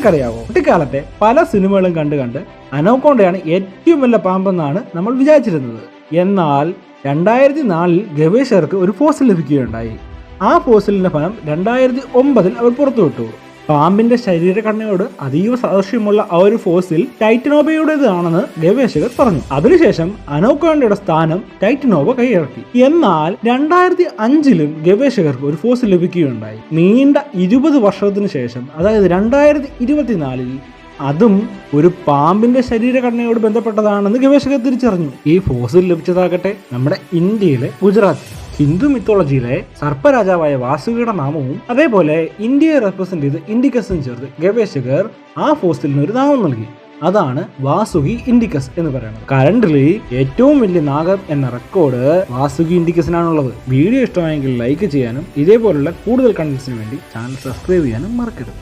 നിങ്ങൾക്കറിയാവോ, കുട്ടിക്കാലത്തെ പല സിനിമകളും കണ്ട് അനോക്കോണ്ടയാണ് ഏറ്റവും വലിയ പാമ്പെന്നാണ് നമ്മൾ വിചാരിച്ചിരുന്നത്. എന്നാൽ 2004 ഗവേഷകർക്ക് ഒരു ഫോസിൽ ലഭിക്കുകയുണ്ടായി. ആ ഫോസിലിന്റെ ഫലം 2009 അവർ പുറത്തുവിട്ടു. പാമ്പിന്റെ ശരീരഘടനയോട് അതീവ സാദൃശ്യമുള്ള ആ ഒരു ഫോസിൽ ടൈറ്റനോബയുടേതാണെന്ന് ഗവേഷകർ പറഞ്ഞു. അതിനുശേഷം അനോക്കോണ്ടയുടെ സ്ഥാനം ടൈറ്റനോബ കൈയടക്കി. എന്നാൽ 2005 ഗവേഷകർക്ക് ഒരു ഫോസിൽ ലഭിക്കുകയുണ്ടായി. നീണ്ട 20 വർഷത്തിന് ശേഷം, അതായത് 2024 അതും ഒരു പാമ്പിന്റെ ശരീരഘടനയോട് ബന്ധപ്പെട്ടതാണെന്ന് ഗവേഷകർ തിരിച്ചറിഞ്ഞു. ഈ ഫോസിൽ ലഭിച്ചതാകട്ടെ നമ്മുടെ ഇന്ത്യയിലെ ഗുജറാത്തിൽ. ഹിന്ദു മിത്തോളജിയിലെ സർപ്പരാജാവായ വാസുകിയുടെ നാമവും അതേപോലെ ഇന്ത്യയെ റെപ്രസെന്റ് ചെയ്ത് ഇൻഡിക്കസും ചേർത്ത് ഗവേഷകർ ആ ഫോസിലിന് ഒരു നാമം നൽകി. അതാണ് വാസുകി ഇൻഡിക്കസ് എന്ന് പറയുന്നത്. കറന്റ്ലി ഏറ്റവും വലിയ നാഗം എന്ന റെക്കോർഡ് വാസുകി ഇൻഡിക്കസിനാണുള്ളത്. വീഡിയോ ഇഷ്ടമായെങ്കിൽ ലൈക്ക് ചെയ്യാനും ഇതേപോലുള്ള കൂടുതൽ കണ്ടന്റ്സിന് വേണ്ടി ചാനൽ സബ്സ്ക്രൈബ് ചെയ്യാനും മറക്കരുത്.